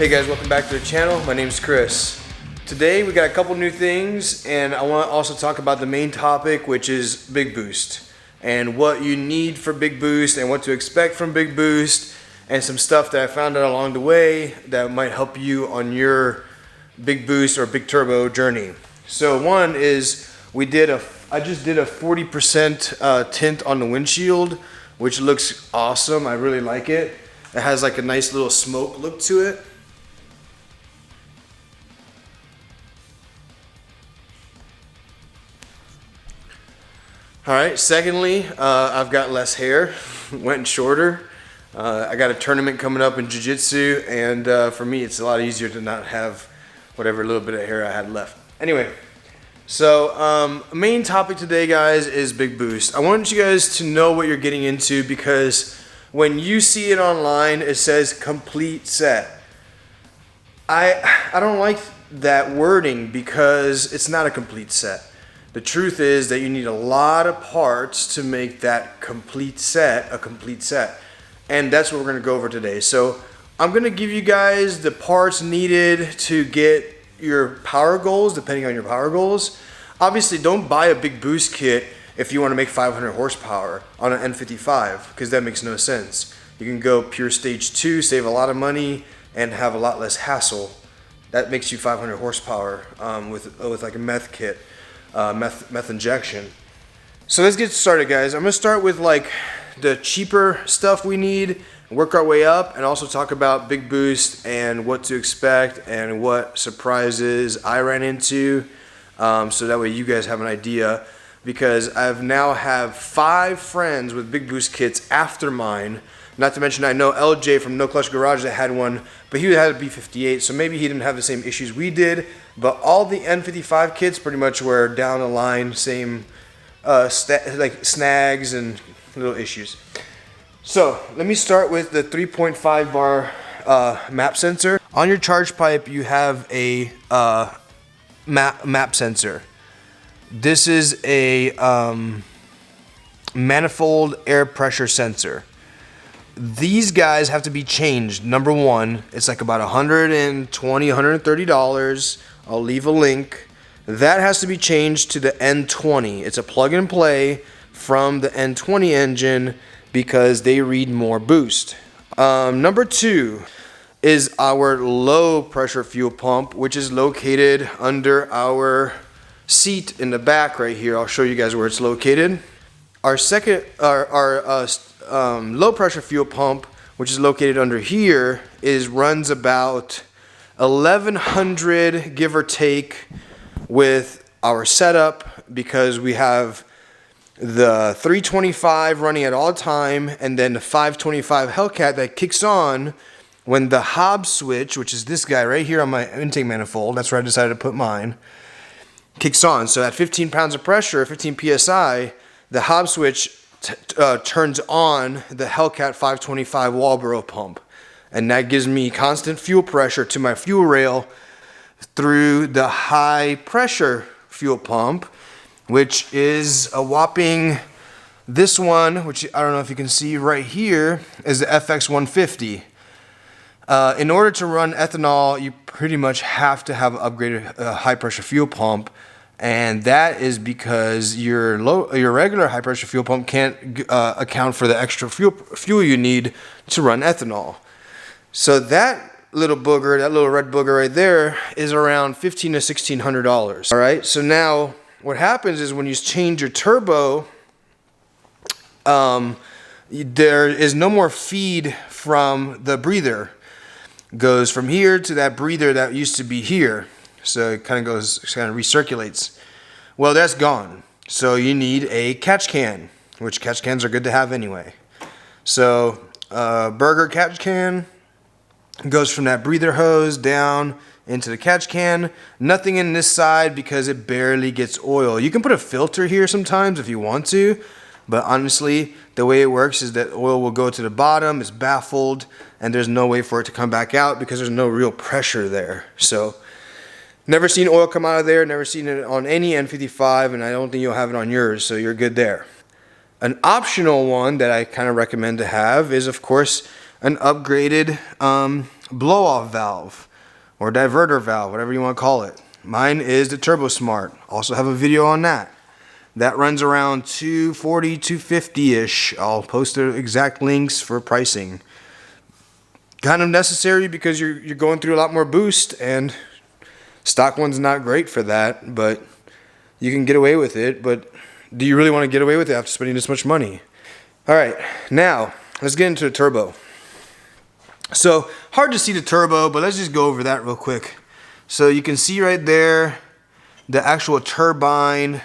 Hey guys, welcome back to the channel. My name's Chris. Today we got a couple new things, and I want to also talk about the main topic, which is Big Boost and what you need for Big Boost and what to expect from Big Boost, and some stuff that I found out along the way that might help you on your Big Boost or Big Turbo journey. So one is I just did a 40% tint on the windshield, which looks awesome. I really like it. It has like a nice little smoke look to it. Alright, secondly, I've got less hair, went shorter. I got a tournament coming up in jiu-jitsu, and for me it's a lot easier to not have whatever little bit of hair I had left. Anyway, so main topic today, guys, is Big Boost. I want you guys to know what you're getting into, because when you see it online, it says complete set. I don't like that wording because it's not a complete set. The truth is that you need a lot of parts to make that complete set a complete set. And that's what we're going to go over today. So I'm going to give you guys the parts needed to get your power goals, depending on your power goals. Obviously, don't buy a Big Boost kit if you want to make 500 horsepower on an N55, because that makes no sense. You can go pure stage 2, save a lot of money, and have a lot less hassle. That makes you 500 horsepower with like a meth kit. Meth injection. So let's get started, guys. I'm gonna start with like the cheaper stuff we need, work our way up, and also talk about Big Boost and what to expect and what surprises I ran into, so that way you guys have an idea, because I've now have 5 friends with Big Boost kits after mine. Not to mention, I know LJ from No Clutch Garage that had one, but he had a B58, so maybe he didn't have the same issues we did. But all the N55 kits pretty much were down the line, same like snags and little issues. So let me start with the 3.5 bar map sensor. On your charge pipe, you have a map sensor. This is a manifold air pressure sensor. These guys have to be changed. Number one, it's like about $120, $130. I'll leave a link. That has to be changed to the N20. It's a plug and play from the N20 engine because they read more boost. Number 2 is our low pressure fuel pump, which is located under our seat in the back right here. I'll show you guys where it's located. Our low pressure fuel pump, which is located under here, runs about 1100 give or take with our setup, because we have the 325 running at all time and then the 525 Hellcat that kicks on when the Hobbs switch, which is this guy right here on my intake manifold, that's where I decided to put mine, kicks on. So at 15 pounds of pressure, 15 psi, the Hobbs switch turns on the Hellcat 525 WALBORO pump, and that gives me constant fuel pressure to my fuel rail through the high pressure fuel pump, which is a whopping, this one, which I don't know if you can see right here, is the FX150. In order to run ethanol, you pretty much have to have an upgraded high pressure fuel pump. And that is because your regular high pressure fuel pump can't account for the extra fuel you need to run ethanol. So that little booger, that little red booger right there, is around $1,500 to $1,600. All right. So now what happens is when you change your turbo, there is no more feed from the breather. Goes from here to that breather that used to be here. So it kind of recirculates. Well, that's gone. So you need a catch can, which catch cans are good to have anyway. So burger catch can goes from that breather hose down into the catch can. Nothing in this side because it barely gets oil. You can put a filter here sometimes if you want to, but honestly, the way it works is that oil will go to the bottom, it's baffled, and there's no way for it to come back out because there's no real pressure there. So never seen oil come out of there, never seen it on any N55, and I don't think you'll have it on yours, so you're good there. An optional one that I kind of recommend to have is, of course, an upgraded blow-off valve or diverter valve, whatever you want to call it. Mine is the Turbo Smart. Also have a video on that. That runs around $240, $250-ish. I'll post the exact links for pricing. Kind of necessary because you're going through a lot more boost, and stock one's not great for that, but you can get away with it. But do you really want to get away with it after spending this much money? All right, now let's get into the turbo. So hard to see the turbo, but let's just go over that real quick. So you can see right there, the actual turbine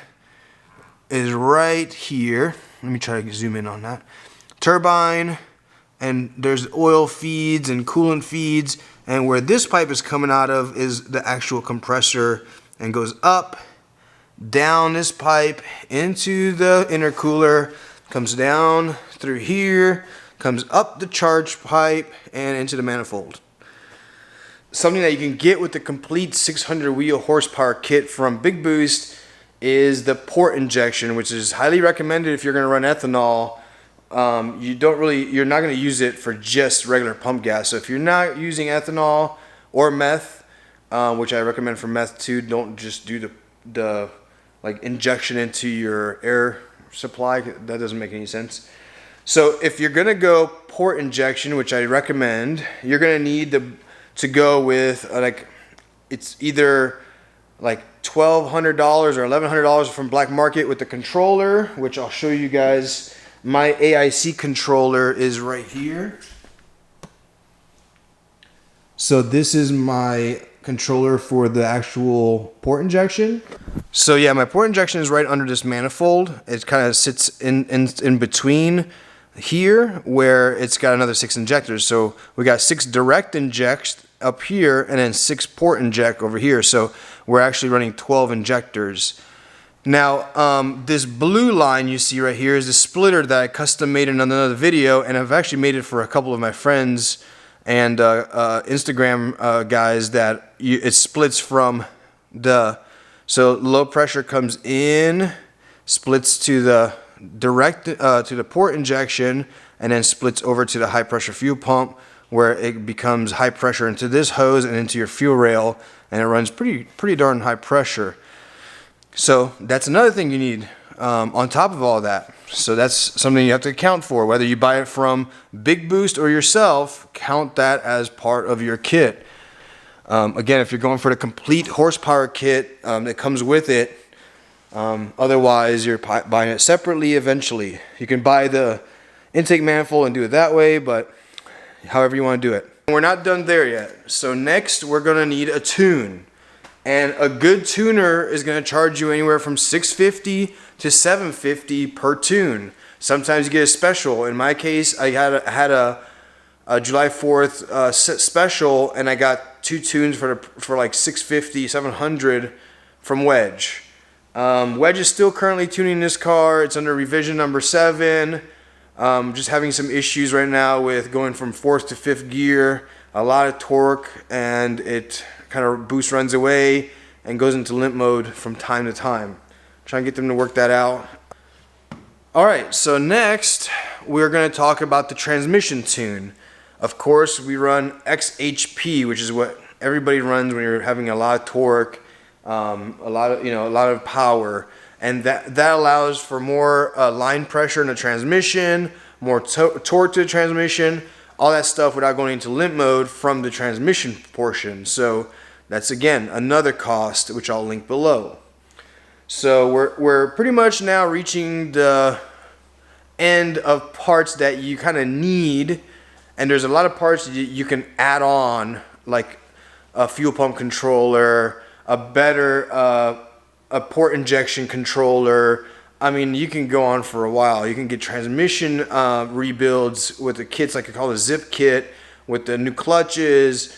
is right here. Let me try to zoom in on that. Turbine, and there's oil feeds and coolant feeds, and where this pipe is coming out of is the actual compressor, and goes up, down this pipe into the intercooler, comes down through here, comes up the charge pipe, and into the manifold. Something that you can get with the complete 600 wheel horsepower kit from Big Boost is the port injection, which is highly recommended if you're going to run ethanol. You're not going to use it for just regular pump gas. So if you're not using ethanol or meth, which I recommend for meth too, don't just do the like injection into your air supply. That doesn't make any sense. So if you're going to go port injection, which I recommend, you're going to need to go with it's either like $1,200 or $1,100 from Black Market with the controller, which I'll show you guys. My AIC controller is right here. So this is my controller for the actual port injection. So yeah, my port injection is right under this manifold. It kind of sits in between here, where it's got another 6 injectors. So we got 6 direct injects up here and then 6 port inject over here. So we're actually running 12 injectors. Now, this blue line you see right here is a splitter that I custom made in another video, and I've actually made it for a couple of my friends and Instagram guys that it splits from so low pressure comes in, splits to the direct to the port injection, and then splits over to the high pressure fuel pump, where it becomes high pressure into this hose and into your fuel rail, and it runs pretty darn high pressure. So that's another thing you need on top of all that. So that's something you have to account for. Whether you buy it from Big Boost or yourself, count that as part of your kit. Again, if you're going for the complete horsepower kit that comes with it, otherwise you're buying it separately eventually. You can buy the intake manifold and do it that way, but however you want to do it. We're not done there yet. So next we're going to need a tune. And a good tuner is going to charge you anywhere from $650 to $750 per tune. Sometimes you get a special. In my case, I had a July 4th special, and I got 2 tunes for like $650, $700 from Wedge. Wedge is still currently tuning this car. It's under revision number 7. Just having some issues right now with going from 4th to 5th gear. A lot of torque, and it kind of boost runs away and goes into limp mode from time to time. Try and get them to work that out. Alright, so next we're going to talk about the transmission tune. Of course, we run XHP, which is what everybody runs when you're having a lot of torque, a lot of power, and that allows for more line pressure in the transmission, more torque to the transmission, all that stuff without going into limp mode from the transmission portion. So that's again another cost, which I'll link below. So we're pretty much now reaching the end of parts that you kind of need, and there's a lot of parts that you can add on, like a fuel pump controller, a better a port injection controller. I mean, you can go on for a while. You can get transmission rebuilds with the kits, like I call the zip kit, with the new clutches.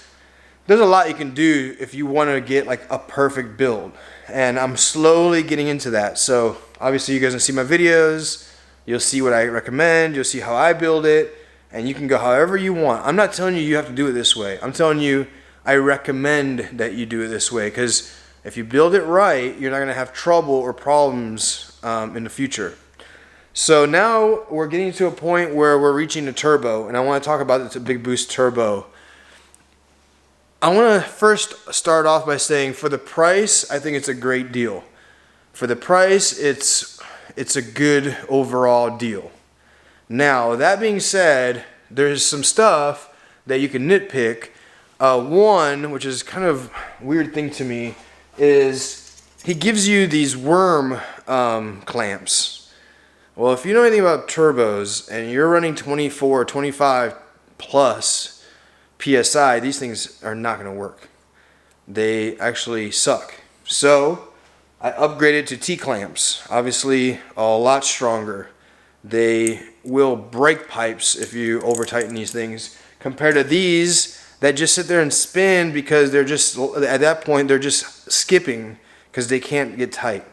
There's a lot you can do if you want to get like a perfect build, and I'm slowly getting into that. So obviously you guys will see my videos, you'll see what I recommend, you'll see how I build it, and you can go however you want. I'm not telling you you have to do it this way. I'm telling you I recommend that you do it this way, because if you build it right, you're not going to have trouble or problems in the future. So now we're getting to a point where we're reaching the turbo, and I want to talk about the Big Boost turbo. I want to first start off by saying for the price, I think it's a great deal. For the price, it's a good overall deal. Now, that being said, there's some stuff that you can nitpick. One, which is kind of a weird thing to me, is he gives you these worm clamps. Well, if you know anything about turbos and you're running 24, 25 plus PSI, these things are not going to work. They actually suck. So I upgraded to T-clamps. Obviously, a lot stronger. They will break pipes if you over tighten these things compared to these that just sit there and spin because they're just, at that point, they're just skipping because they can't get tight.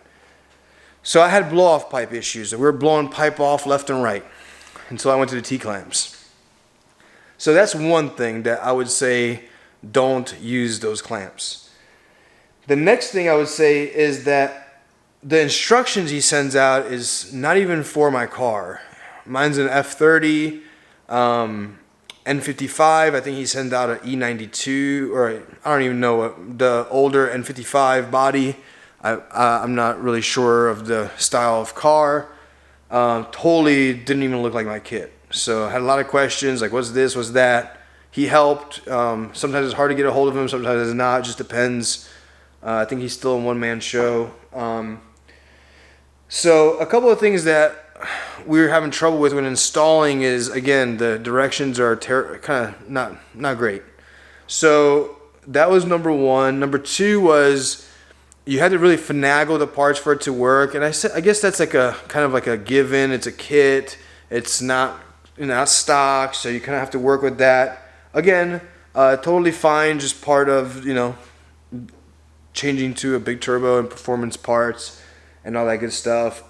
So I had blow off pipe issues. We were blowing pipe off left and right until I went to the T-clamps. So that's one thing that I would say, don't use those clamps. The next thing I would say is that the instructions he sends out is not even for my car. Mine's an F30, N55. I think he sends out an E92, or I don't even know what, the older N55 body. I'm not really sure of the style of car. Totally didn't even look like my kit. So I had a lot of questions like, what's this, what's that? He helped. Sometimes it's hard to get a hold of him, sometimes it's not. It just depends. I think he's still a one-man show. So a couple of things that we were having trouble with when installing is, again, the directions are kind of not great. So that was number one. Number two was you had to really finagle the parts for it to work. And I guess that's like a kind of like a given. It's a kit. It's not stock, so you kind of have to work with that. Again, totally fine, just part of, changing to a big turbo and performance parts and all that good stuff.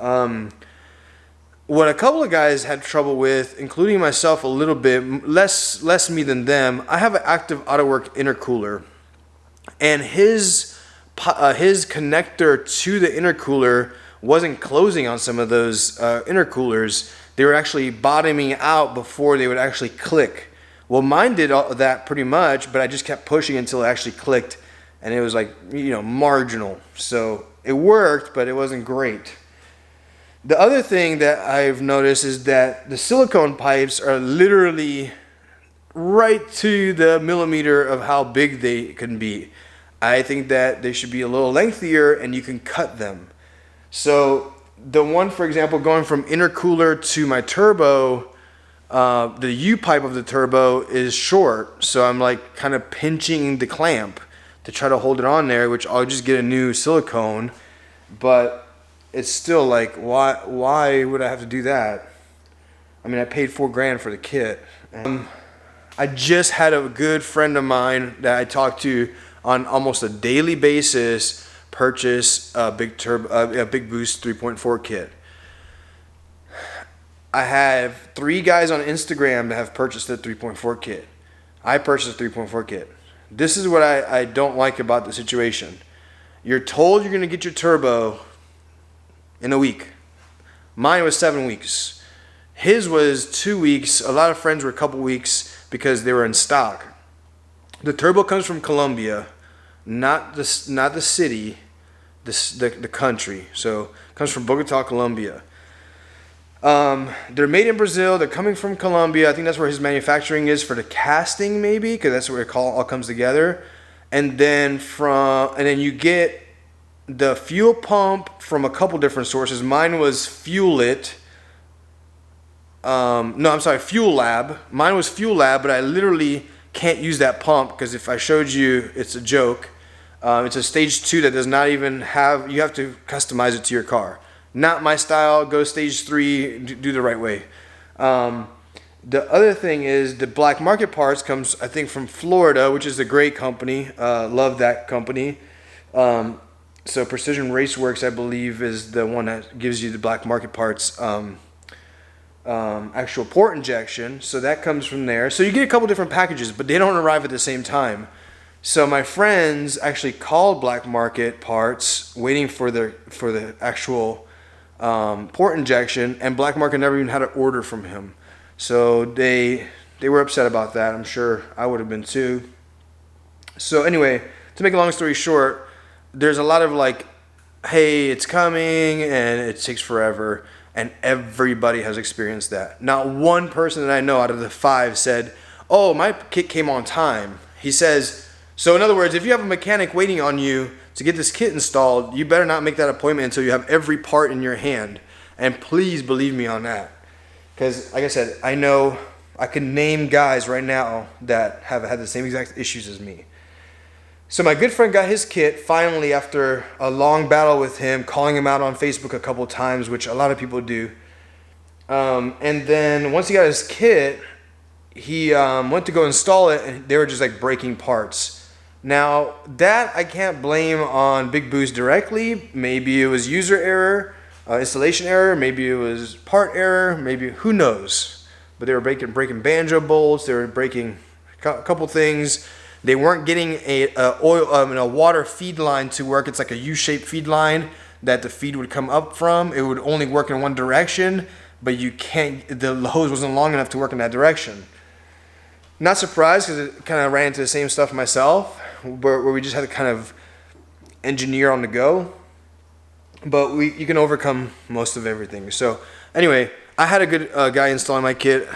What a couple of guys had trouble with, including myself a little bit, less me than them, I have an active AutoWork intercooler, and his connector to the intercooler wasn't closing on some of those intercoolers. They were actually bottoming out before they would actually click. Well, mine did all that pretty much, but I just kept pushing until it actually clicked, and it was like, marginal. So it worked, but it wasn't great. The other thing that I've noticed is that the silicone pipes are literally right to the millimeter of how big they can be. I think that they should be a little lengthier and you can cut them. So the one, for example, going from intercooler to my turbo, the U-pipe of the turbo is short, so I'm like kind of pinching the clamp to try to hold it on there, which I'll just get a new silicone, but it's still like, why would I have to do that? I mean, I paid $4,000 for the kit. I just had a good friend of mine that I talked to on almost a daily basis purchase a Big Boost 3.4 kit. I have 3 guys on Instagram that have purchased a 3.4 kit. I purchased a 3.4 kit. This is what I don't like about the situation. You're told you're going to get your turbo in a week. Mine was 7 weeks. His was 2 weeks. A lot of friends were a couple weeks because they were in stock. The turbo comes from Colombia, not the city, the country. So it comes from Bogota, Colombia. They're made in Brazil. They're coming from Colombia. I think that's where his manufacturing is for the casting, maybe, because that's where it all comes together. And then you get the fuel pump from a couple different sources. Mine was Fuel Lab. Mine was Fuel Lab, but I literally can't use that pump because if I showed you, it's a joke. It's a stage 2 that does not even have. You have to customize it to your car. Not my style. Go stage 3. Do the right way. The other thing is the black market parts comes, I think, from Florida, which is a great company. Love that company. So Precision Raceworks, I believe, is the one that gives you the black market parts. Actual port injection. So that comes from there. So you get a couple different packages, but they don't arrive at the same time. So my friends actually called black market parts, waiting for the actual port injection, and black market never even had an order from him. So they were upset about that. I'm sure I would have been too. So anyway, to make a long story short, there's a lot of like, hey, it's coming and it takes forever, and everybody has experienced that. Not one person that I know out of the 5 said, oh, my kit came on time. He says, so in other words, if you have a mechanic waiting on you to get this kit installed, you better not make that appointment until you have every part in your hand. And please believe me on that. Because like I said, I know I can name guys right now that have had the same exact issues as me. So my good friend got his kit finally after a long battle with him, calling him out on Facebook a couple times, which a lot of people do. And then once he got his kit, he went to go install it, and they were just like breaking parts. Now that I can't blame on Big Boost directly. Maybe it was user error, installation error, maybe it was part error, maybe who knows. But they were breaking banjo bolts. They were breaking a couple things. They weren't getting a water feed line to work. It's like a U-shaped feed line that the feed would come up from. It would only work in one direction, but you can't. The hose wasn't long enough to work in that direction. Not surprised, because it kind of ran into the same stuff myself, where we just had to kind of engineer on the go. But you can overcome most of everything. So anyway, I had a good guy installing my kit.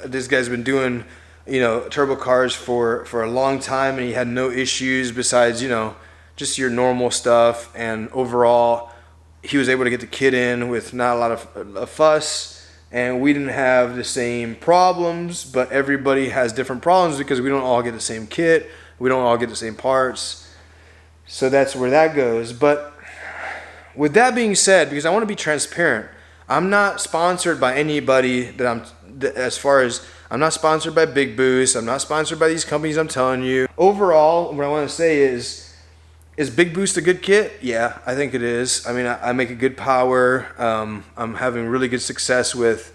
This guy's been doing, turbo cars for a long time, and he had no issues besides, just your normal stuff. And overall, he was able to get the kit in with not a lot of fuss. And we didn't have the same problems, but everybody has different problems because we don't all get the same kit. We don't all get the same parts. So that's where that goes. But with that being said, because I want to be transparent, I'm not sponsored by anybody I'm not sponsored by Big Boost. I'm not sponsored by these companies I'm telling you. Overall, what I want to say is Big Boost a good kit? Yeah, I think it is. I mean, I make a good power. I'm having really good success with,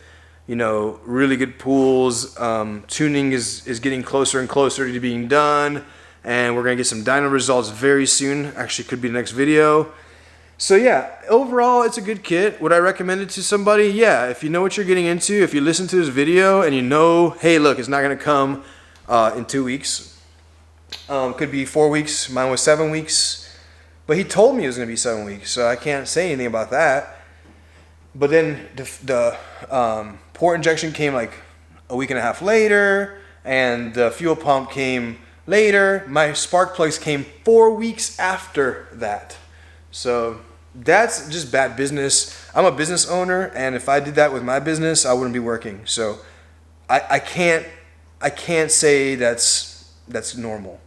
really good pools. Tuning is getting closer and closer to being done. And we're going to get some dyno results very soon. Actually, could be the next video. So yeah, overall, it's a good kit. Would I recommend it to somebody? Yeah, if you know what you're getting into, if you listen to this video and you know, hey, look, it's not going to come in 2 weeks. Could be 4 weeks. Mine was 7 weeks. But he told me it was going to be 7 weeks, so I can't say anything about that. But then the port injection came like a week and a half later, and the fuel pump came later. My spark plugs came 4 weeks after that. So that's just bad business. I'm a business owner, and if I did that with my business, I wouldn't be working. So I can't say that's normal.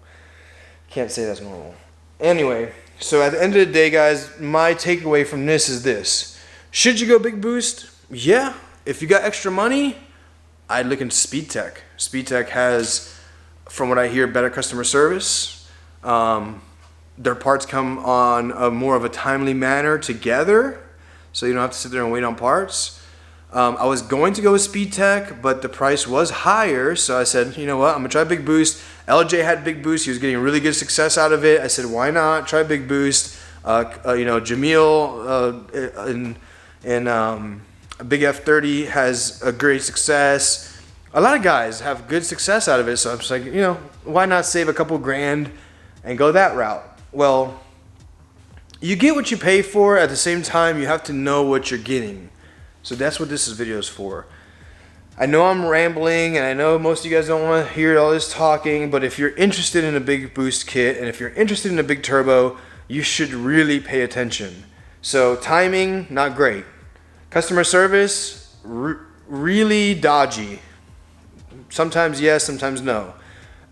Can't say that's normal. Anyway, so at the end of the day, guys, my takeaway from this is this. Should you go Big Boost? Yeah. If you got extra money, I'd look into SpeedTech. SpeedTech has, from what I hear, better customer service. Their parts come on more of a timely manner together, so you don't have to sit there and wait on parts. I was going to go with SpeedTech, but the price was higher, so I said, you know what, I'm going to try Big Boost. LJ had Big Boost. He was getting really good success out of it. I said, why not? Try Big Boost. Jamil in Big F30 has a great success. A lot of guys have good success out of it, so I'm just like, why not save a couple grand and go that route? Well, you get what you pay for. At the same time, you have to know what you're getting. So that's what this video is for. I know I'm rambling, and I know most of you guys don't want to hear all this talking, but if you're interested in a Big Boost kit, and if you're interested in a big turbo, you should really pay attention. So timing, not great. Customer service, really dodgy. Sometimes yes, sometimes no.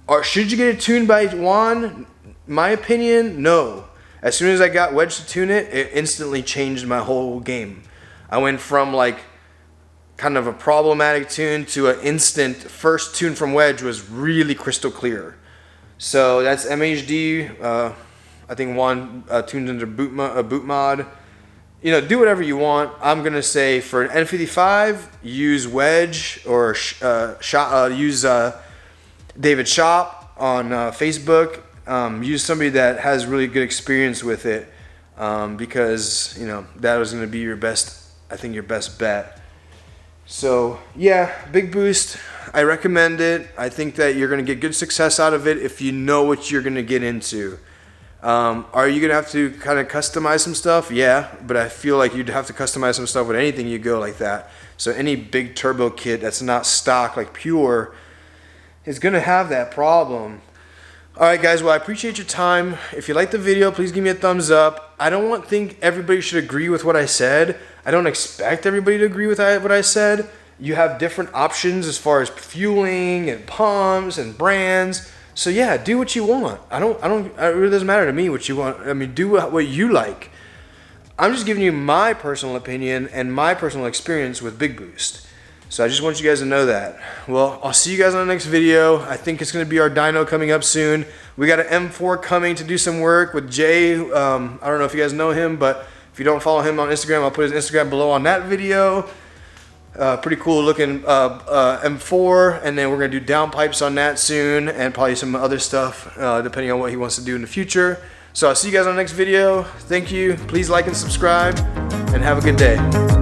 Or should you get it tuned by Juan? My opinion, no. As soon as I got Wedge to tune it, it instantly changed my whole game. I went from like kind of a problematic tune to an instant first tune from Wedge was really crystal clear. So that's MHD. I think Juan tunes under boot mod. Do whatever you want. I'm gonna say for an N55, use Wedge or use David Shop on Facebook. Use somebody that has really good experience with it, because that was going to be your best bet. So yeah, Big Boost. I recommend it. I think that you're going to get good success out of it if you know what you're going to get into. Are you going to have to kind of customize some stuff? Yeah, but I feel like you'd have to customize some stuff with anything you go like that. So any big turbo kit that's not stock, like pure, is going to have that problem. Alright guys, well I appreciate your time. If you like the video, please give me a thumbs up. I don't think everybody should agree with what I said. I don't expect everybody to agree with what I said. You have different options as far as fueling and pumps and brands. So yeah, do what you want. It really doesn't matter to me what you want. I mean, do what you like. I'm just giving you my personal opinion and my personal experience with Big Boost. So I just want you guys to know that. Well, I'll see you guys on the next video. I think it's going to be our dyno coming up soon. We got an M4 coming to do some work with Jay. I don't know if you guys know him, but if you don't follow him on Instagram, I'll put his Instagram below on that video. Pretty cool looking M4, and then we're going to do downpipes on that soon, and probably some other stuff depending on what he wants to do in the future. So I'll see you guys on the next video. Thank you. Please like and subscribe, and have a good day.